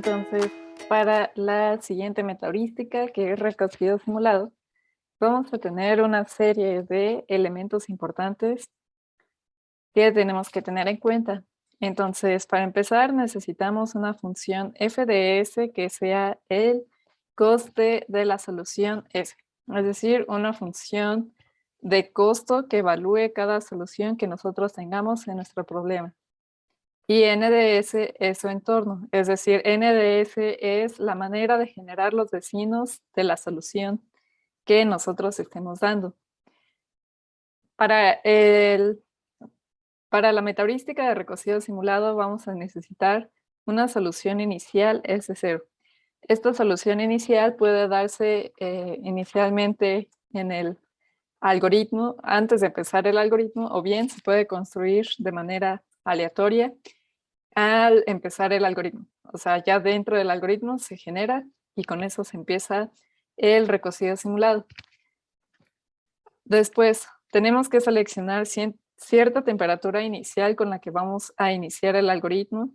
Entonces, para la siguiente metaheurística, que es recorrido simulado, vamos a tener una serie de elementos importantes que tenemos que tener en cuenta. Entonces, para empezar, necesitamos una función f de s que sea el coste de la solución s, es decir, una función de costo que evalúe cada solución que nosotros tengamos en nuestro problema. Y n de s es su entorno, es decir, n de s es la manera de generar los vecinos de la solución que nosotros estemos dando. Para la metaheurística de recocido simulado vamos a necesitar una solución inicial S0. Esta solución inicial puede darse inicialmente en el algoritmo, antes de empezar el algoritmo, o bien se puede construir de manera aleatoria al empezar el algoritmo. O sea, ya dentro del algoritmo se genera y con eso se empieza el recocido simulado. Después, tenemos que seleccionar cierta temperatura inicial con la que vamos a iniciar el algoritmo.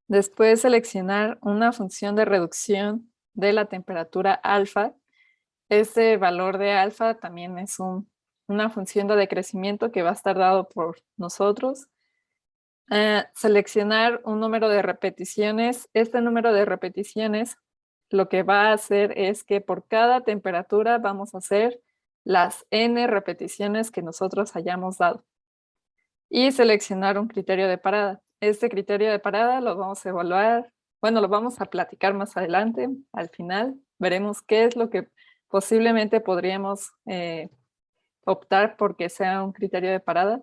Después, seleccionar una función de reducción de la temperatura alfa. Este valor de alfa también es una función de decrecimiento que va a estar dado por nosotros. Seleccionar un número de repeticiones. Este número de repeticiones lo que va a hacer es que por cada temperatura vamos a hacer las n repeticiones que nosotros hayamos dado. Y seleccionar un criterio de parada. Este criterio de parada lo vamos a evaluar, bueno, lo vamos a platicar más adelante, al final. Veremos qué es lo que posiblemente podríamos optar por que sea un criterio de parada.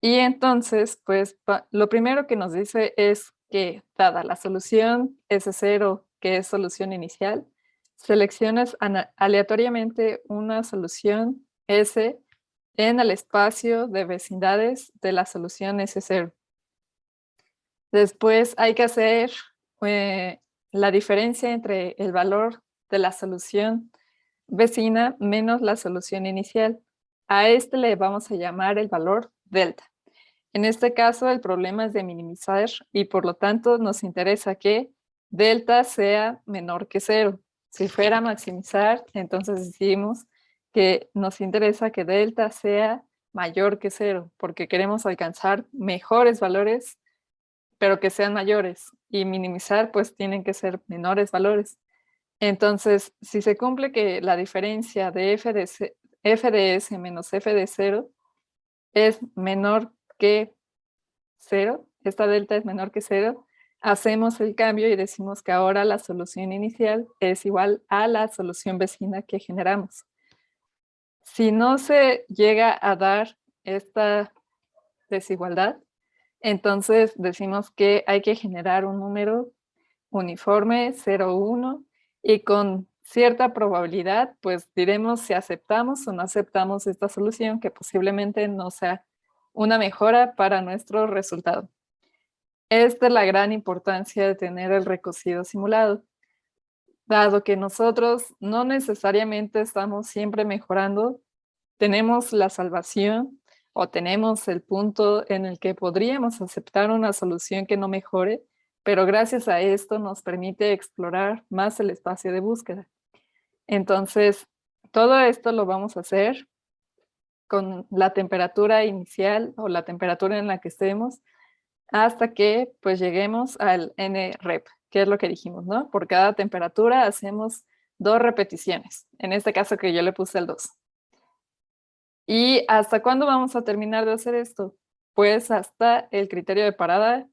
Y entonces, pues, lo primero que nos dice es que, dada la solución S0, que es solución inicial, selecciones aleatoriamente una solución S en el espacio de vecindades de la solución S0. Después hay que hacer la diferencia entre el valor de la solución vecina menos la solución inicial. A este le vamos a llamar el valor delta. En este caso, el problema es de minimizar y por lo tanto nos interesa que delta sea menor que 0. Si fuera maximizar, entonces decimos que nos interesa que delta sea mayor que 0, porque queremos alcanzar mejores valores, pero que sean mayores. Y minimizar, pues tienen que ser menores valores. Entonces, si se cumple que la diferencia de f de s menos f de 0 es menor que 0, esta delta es menor que 0, hacemos el cambio y decimos que ahora la solución inicial es igual a la solución vecina que generamos. Si no se llega a dar esta desigualdad, entonces decimos que hay que generar un número uniforme 0, 1 y con cierta probabilidad, pues diremos si aceptamos o no aceptamos esta solución que posiblemente no sea una mejora para nuestro resultado. Esta es la gran importancia de tener el recocido simulado, dado que nosotros no necesariamente estamos siempre mejorando, tenemos la salvación o tenemos el punto en el que podríamos aceptar una solución que no mejore, pero gracias a esto nos permite explorar más el espacio de búsqueda. Entonces, todo esto lo vamos a hacer con la temperatura inicial o la temperatura en la que estemos, hasta que pues lleguemos al NREP, que es lo que dijimos, ¿no? Por cada temperatura hacemos 2 repeticiones, en este caso que yo le puse el 2. ¿Y hasta cuándo vamos a terminar de hacer esto? Pues hasta el criterio de parada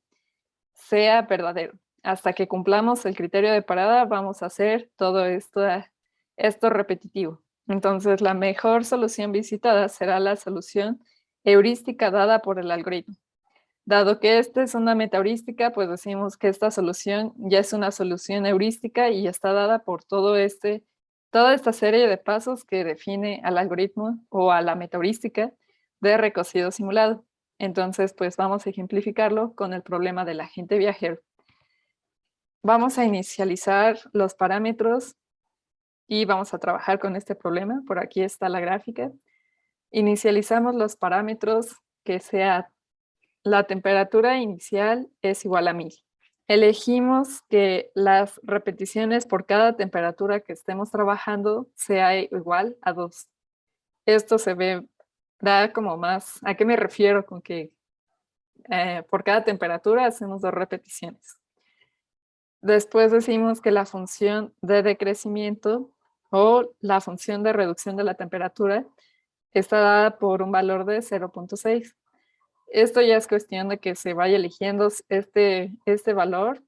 sea verdadero. Hasta que cumplamos el criterio de parada vamos a hacer todo esto repetitivo. Entonces la mejor solución visitada será la solución heurística dada por el algoritmo. Dado que esta es una metaheurística, pues decimos que esta solución ya es una solución heurística y está dada por toda esta serie de pasos que define al algoritmo o a la metaheurística de recocido simulado. Entonces, pues vamos a ejemplificarlo con el problema del agente viajero. Vamos a inicializar los parámetros y vamos a trabajar con este problema. Por aquí está la gráfica. Inicializamos los parámetros que sea la temperatura inicial es igual a 1000. elegimos que las repeticiones por cada temperatura que estemos trabajando sea igual a 2. Esto da como más, ¿a qué me refiero con que por cada temperatura hacemos 2 repeticiones? Después decimos que la función de decrecimiento o la función de reducción de la temperatura está dada por un valor de 0.6. Esto ya es cuestión de que se vaya eligiendo este valor.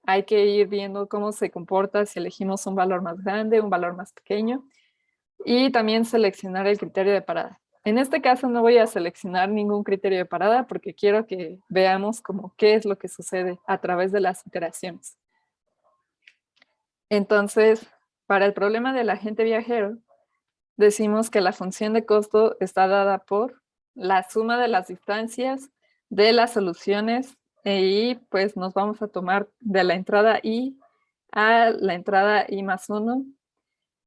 Hay que ir viendo cómo se comporta si elegimos un valor más grande, un valor más pequeño, y también seleccionar el criterio de parada. En este caso no voy a seleccionar ningún criterio de parada porque quiero que veamos como qué es lo que sucede a través de las iteraciones. Entonces, para el problema del agente viajero, decimos que la función de costo está dada por la suma de las distancias de las soluciones y pues nos vamos a tomar de la entrada I a la entrada I más 1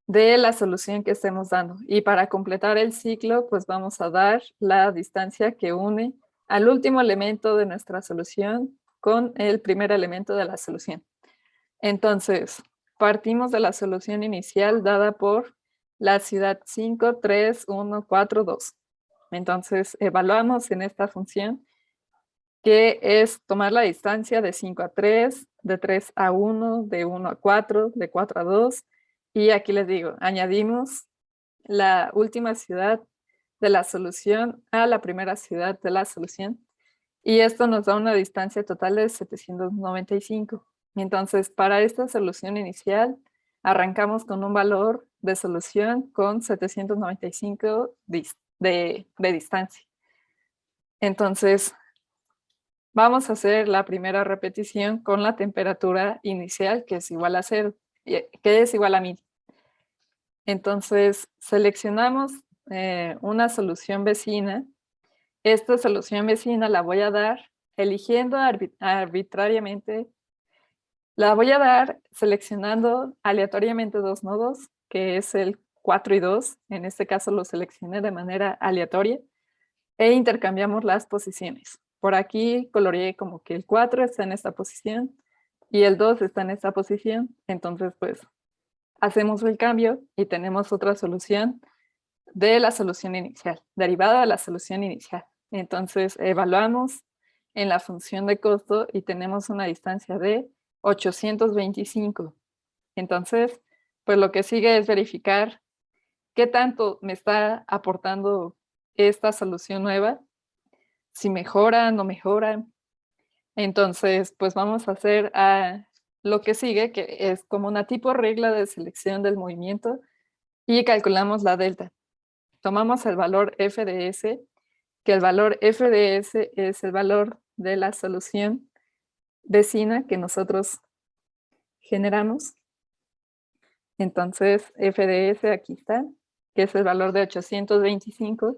de la solución que estemos dando. Y para completar el ciclo, pues vamos a dar la distancia que une al último elemento de nuestra solución con el primer elemento de la solución. Entonces, partimos de la solución inicial dada por la ciudad 5, 3, 1, 4, 2. Entonces, evaluamos en esta función que es tomar la distancia de 5 a 3, de 3 a 1, de 1 a 4, de 4 a 2. Y aquí les digo, añadimos la última ciudad de la solución a la primera ciudad de la solución. Y esto nos da una distancia total de 795. Entonces, para esta solución inicial, arrancamos con un valor de solución con 795 de distancia. Entonces, vamos a hacer la primera repetición con la temperatura inicial, que es igual a 0, que es igual a 1000. Entonces, seleccionamos una solución vecina. Esta solución vecina la voy a dar eligiendo arbitrariamente. La voy a dar seleccionando aleatoriamente 2 nodos, que es el 4 y 2. En este caso lo seleccioné de manera aleatoria e intercambiamos las posiciones. Por aquí coloreé como que el 4 está en esta posición y el 2 está en esta posición. Entonces, pues, hacemos el cambio y tenemos otra solución de la solución inicial, derivada de la solución inicial. Entonces, evaluamos en la función de costo y tenemos una distancia de 825. Entonces, pues lo que sigue es verificar qué tanto me está aportando esta solución nueva, si mejora, no mejora. Entonces, pues vamos a hacer lo que sigue, que es como una tipo regla de selección del movimiento y calculamos la delta. Tomamos el valor f de s, que el valor f de s es el valor de la solución vecina que nosotros generamos. Entonces, f de s aquí está, que es el valor de 825,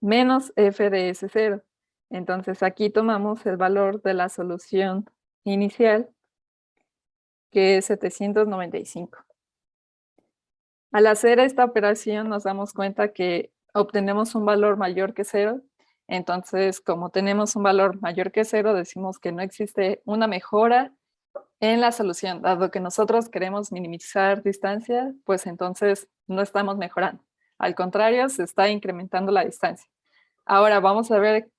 menos f de s0. Entonces, aquí tomamos el valor de la solución inicial, que es 795. Al hacer esta operación nos damos cuenta que obtenemos un valor mayor que 0. Entonces, como tenemos un valor mayor que 0, decimos que no existe una mejora en la solución. Dado que nosotros queremos minimizar distancia, pues entonces no estamos mejorando. Al contrario, se está incrementando la distancia. Ahora vamos a ver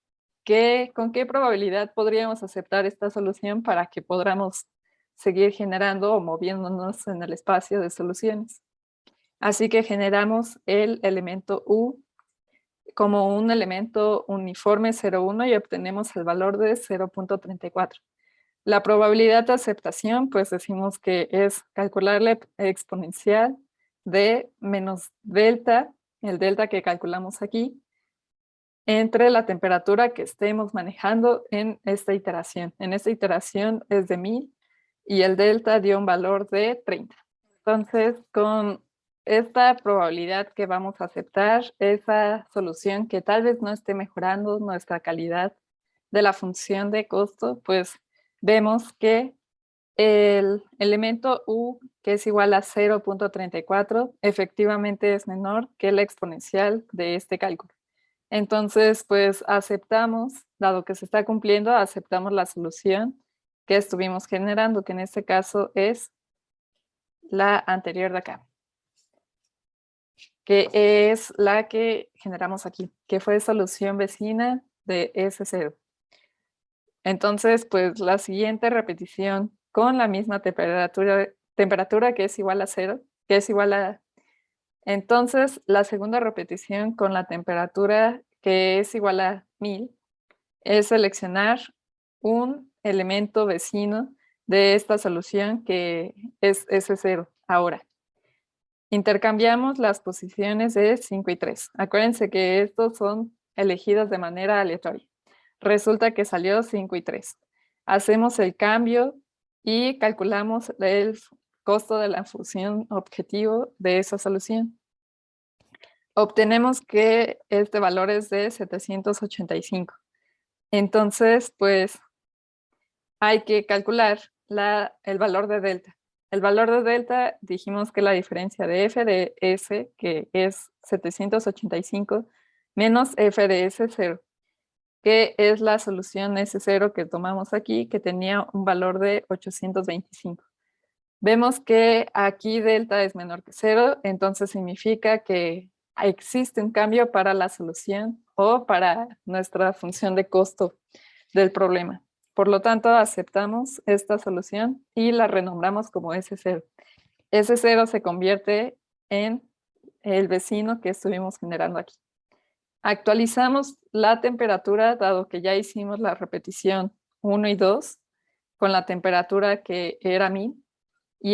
con qué probabilidad podríamos aceptar esta solución para que podamos seguir generando o moviéndonos en el espacio de soluciones. Así que generamos el elemento U como un elemento uniforme 0,1 y obtenemos el valor de 0.34. La probabilidad de aceptación, pues decimos que es calcular la exponencial de menos delta, el delta que calculamos aquí, entre la temperatura que estemos manejando en esta iteración. En esta iteración es de 1000 y el delta dio un valor de 30. Entonces, con esta probabilidad que vamos a aceptar esa solución que tal vez no esté mejorando nuestra calidad de la función de costo, pues vemos que el elemento U, que es igual a 0.34, efectivamente es menor que la exponencial de este cálculo. Entonces, pues aceptamos, dado que se está cumpliendo, aceptamos la solución que estuvimos generando, que en este caso es la anterior de acá, que es la que generamos aquí, que fue solución vecina de S0. Entonces, pues la siguiente repetición con la misma temperatura que es igual a 0, que es igual a... Entonces, la segunda repetición con la temperatura que es igual a 1000 es seleccionar un elemento vecino de esta solución que es S0. Ahora, intercambiamos las posiciones de 5 y 3. Acuérdense que estos son elegidos de manera aleatoria. Resulta que salió 5 y 3. Hacemos el cambio y calculamos el costo de la función objetivo de esa solución. Obtenemos que este valor es de 785. Entonces, pues hay que calcular el valor de delta. El valor de delta dijimos que la diferencia de f de s, que es 785, menos f de s0, que es la solución S0 que tomamos aquí, que tenía un valor de 825. Vemos que aquí delta es menor que 0, entonces significa que existe un cambio para la solución o para nuestra función de costo del problema. Por lo tanto, aceptamos esta solución y la renombramos como S0. S0 se convierte en el vecino que estuvimos generando aquí. Actualizamos la temperatura, dado que ya hicimos la repetición 1 y 2, con la temperatura que era 1000, y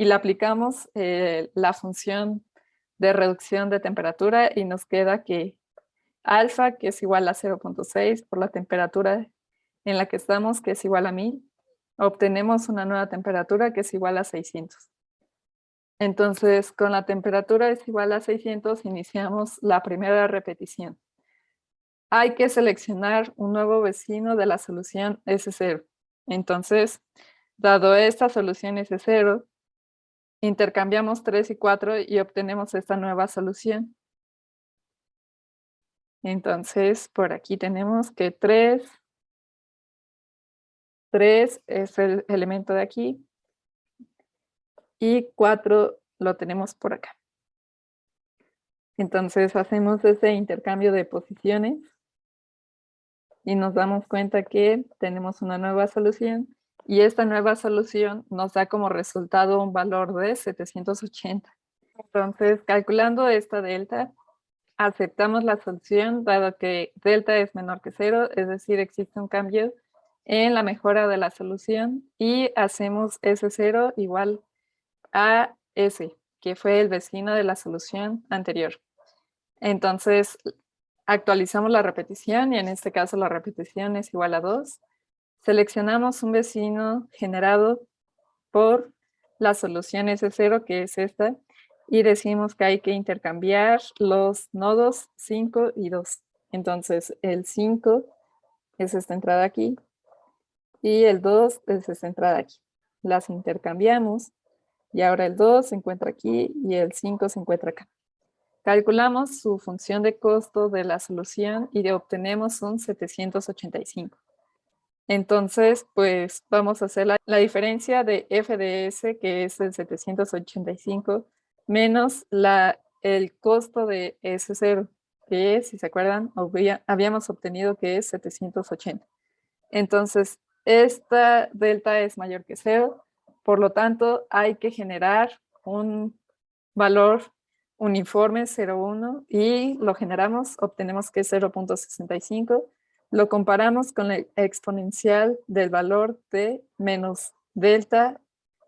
le aplicamos la función de reducción de temperatura y nos queda que alfa, que es igual a 0.6 por la temperatura en la que estamos, que es igual a 1000, obtenemos una nueva temperatura que es igual a 600. Entonces, con la temperatura es igual a 600, iniciamos la primera repetición. Hay que seleccionar un nuevo vecino de la solución S0. Entonces, dado esta solución S0, intercambiamos 3 y 4 y obtenemos esta nueva solución. Entonces, por aquí tenemos que 3 es el elemento de aquí y 4 lo tenemos por acá. Entonces, hacemos ese intercambio de posiciones y nos damos cuenta que tenemos una nueva solución y esta nueva solución nos da como resultado un valor de 780. Entonces, calculando esta delta, aceptamos la solución dado que delta es menor que 0, es decir, existe un cambio en la mejora de la solución y hacemos S0 igual a S, que fue el vecino de la solución anterior. Entonces, actualizamos la repetición y en este caso la repetición es igual a 2. Seleccionamos un vecino generado por la solución S0, que es esta, y decimos que hay que intercambiar los nodos 5 y 2. Entonces, el 5 es esta entrada aquí y el 2 es esta entrada aquí. Las intercambiamos y ahora el 2 se encuentra aquí y el 5 se encuentra acá. Calculamos su función de costo de la solución y obtenemos un 785. Entonces, pues vamos a hacer la diferencia de f de s, que es el 785, menos el costo de S0, que es, si se acuerdan, habíamos obtenido que es 780. Entonces, esta delta es mayor que 0, por lo tanto, hay que generar un valor uniforme 0,1 y lo generamos, obtenemos que es 0.65. Lo comparamos con la exponencial del valor de menos delta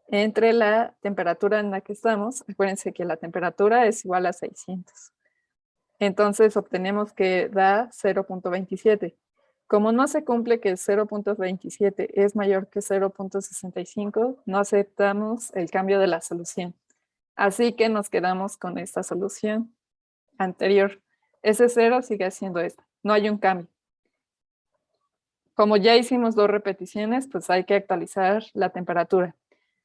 entre la temperatura en la que estamos. Acuérdense que la temperatura es igual a 600. Entonces obtenemos que da 0.27. Como no se cumple que 0.27 es mayor que 0.65, no aceptamos el cambio de la solución. Así que nos quedamos con esta solución anterior. S0 sigue siendo esta, no hay un cambio. Como ya hicimos 2 repeticiones, pues hay que actualizar la temperatura.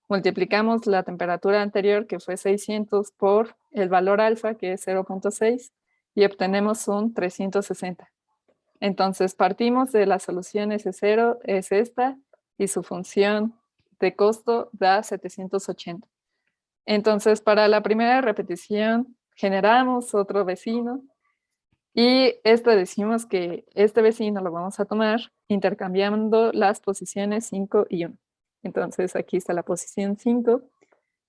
Multiplicamos la temperatura anterior, que fue 600, por el valor alfa, que es 0.6, y obtenemos un 360. Entonces partimos de la solución S0, es esta, y su función de costo da 780. Entonces, para la primera repetición, generamos otro vecino y decimos que este vecino lo vamos a tomar intercambiando las posiciones 5 y 1. Entonces, aquí está la posición 5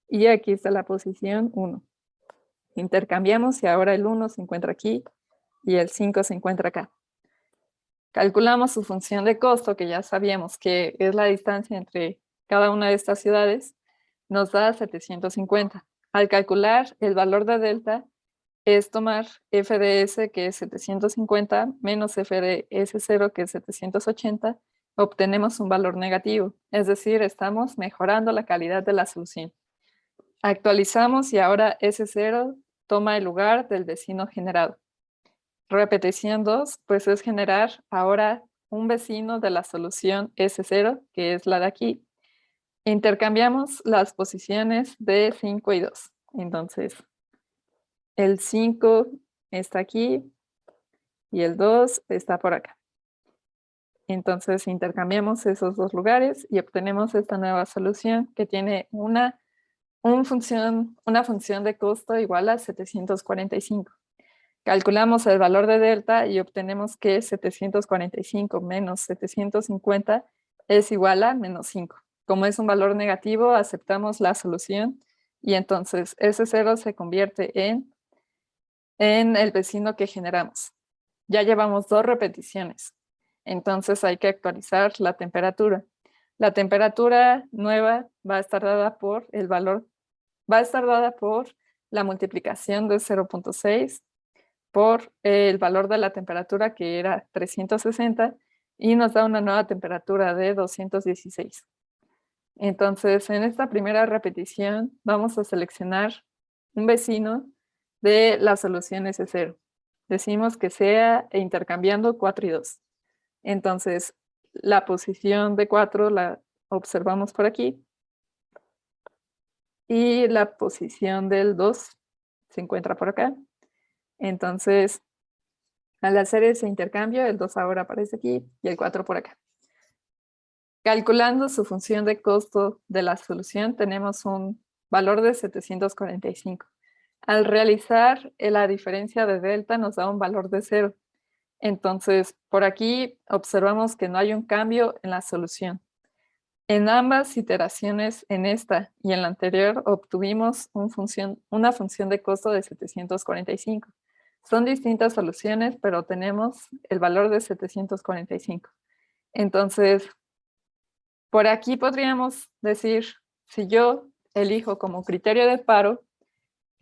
y aquí está la posición 1. Intercambiamos y ahora el 1 se encuentra aquí y el 5 se encuentra acá. Calculamos su función de costo, que ya sabíamos que es la distancia entre cada una de estas ciudades, nos da 750. Al calcular el valor de delta, es tomar f de s, que es 750, menos f de s0, que es 780, obtenemos un valor negativo, es decir, estamos mejorando la calidad de la solución. Actualizamos y ahora S0 toma el lugar del vecino generado. Repetición 2, pues es generar ahora un vecino de la solución S0, que es la de aquí. Intercambiamos las posiciones de 5 y 2. Entonces, el 5 está aquí y el 2 está por acá. Entonces, intercambiamos esos dos lugares y obtenemos esta nueva solución que tiene una función de costo igual a 745. Calculamos el valor de delta y obtenemos que 745 menos 750 es igual a menos 5. Como es un valor negativo, aceptamos la solución y entonces ese 0 se convierte en el vecino que generamos. Ya llevamos 2 repeticiones, entonces hay que actualizar la temperatura. La temperatura nueva va a estar dada por el valor, va a estar dada por la multiplicación de 0.6 por el valor de la temperatura, que era 360, y nos da una nueva temperatura de 216. Entonces, en esta primera repetición vamos a seleccionar un vecino de la solución S0. Decimos que sea intercambiando 4 y 2. Entonces, la posición de 4 la observamos por aquí y la posición del 2 se encuentra por acá. Entonces, al hacer ese intercambio, el 2 ahora aparece aquí y el 4 por acá. Calculando su función de costo de la solución, tenemos un valor de 745. Al realizar la diferencia de delta, nos da un valor de 0. Entonces, por aquí observamos que no hay un cambio en la solución. En ambas iteraciones, en esta y en la anterior, obtuvimos una función de costo de 745. Son distintas soluciones, pero tenemos el valor de 745. Entonces, por aquí podríamos decir, si yo elijo como criterio de paro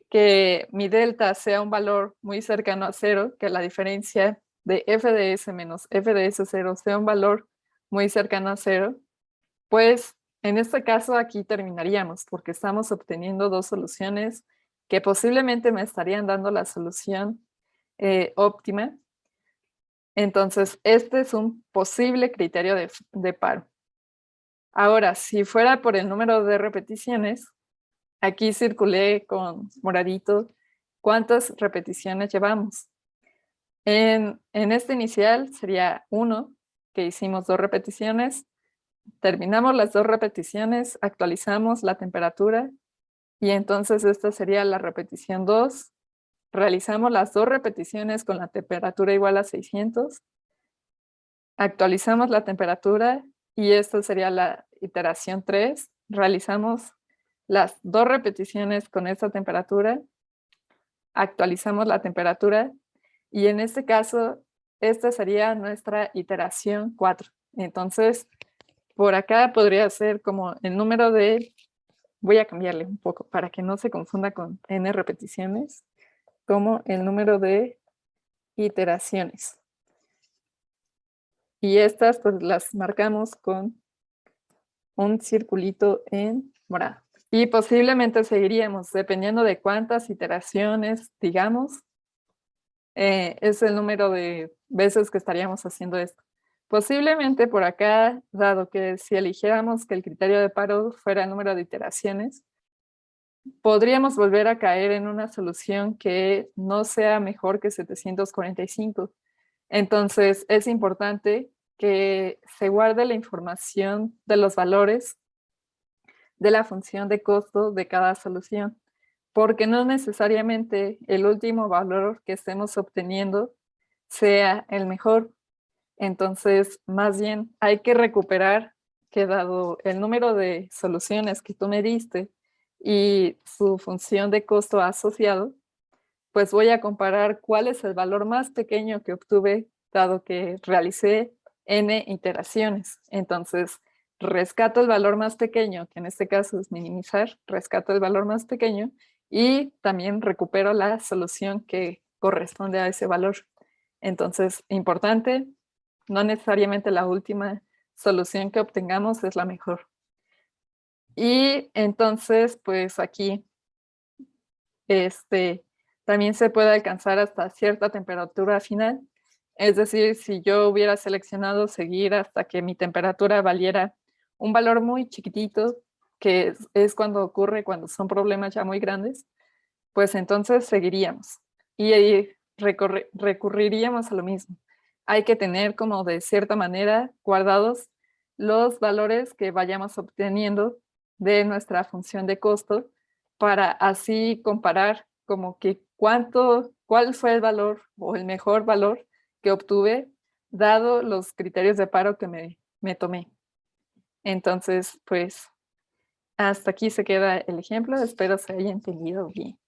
que mi delta sea un valor muy cercano a 0, que la diferencia de f de s menos f de s0 sea un valor muy cercano a 0, pues en este caso aquí terminaríamos, porque estamos obteniendo dos soluciones que posiblemente me estarían dando la solución óptima. Entonces, este es un posible criterio de paro. Ahora, si fuera por el número de repeticiones, aquí circulé con moradito cuántas repeticiones llevamos. En este inicial sería 1, que hicimos 2 repeticiones. Terminamos las 2 repeticiones, actualizamos la temperatura y entonces esta sería la repetición 2. Realizamos las 2 repeticiones con la temperatura igual a 600. Actualizamos la temperatura y esta sería la iteración 3. Realizamos las 2 repeticiones con esta temperatura. Actualizamos la temperatura y en este caso, esta sería nuestra iteración 4. Entonces, por acá podría ser como el número de, voy a cambiarle un poco para que no se confunda con n repeticiones, como el número de iteraciones. Y estas pues las marcamos con un circulito en morado. Y posiblemente seguiríamos, dependiendo de cuántas iteraciones digamos, es el número de veces que estaríamos haciendo esto. Posiblemente por acá, dado que si eligiéramos que el criterio de paro fuera el número de iteraciones, podríamos volver a caer en una solución que no sea mejor que 745. Entonces, es importante que se guarde la información de los valores de la función de costo de cada solución, porque no necesariamente el último valor que estemos obteniendo sea el mejor. Entonces, más bien hay que recuperar que dado el número de soluciones que tú me diste y su función de costo asociado, pues voy a comparar cuál es el valor más pequeño que obtuve dado que realicé n iteraciones. Entonces, rescato el valor más pequeño, que en este caso es minimizar, rescato el valor más pequeño y también recupero la solución que corresponde a ese valor. Entonces, importante, no necesariamente la última solución que obtengamos es la mejor. Y entonces, pues aquí, también se puede alcanzar hasta cierta temperatura final. Es decir, si yo hubiera seleccionado seguir hasta que mi temperatura valiera un valor muy chiquitito, que es cuando ocurre cuando son problemas ya muy grandes, pues entonces seguiríamos y ahí recurriríamos a lo mismo. Hay que tener como de cierta manera guardados los valores que vayamos obteniendo de nuestra función de costo para así comparar como que cuál fue el valor o el mejor valor que obtuve dado los criterios de paro que me tomé. Entonces, pues hasta aquí se queda el ejemplo. Espero se haya entendido bien.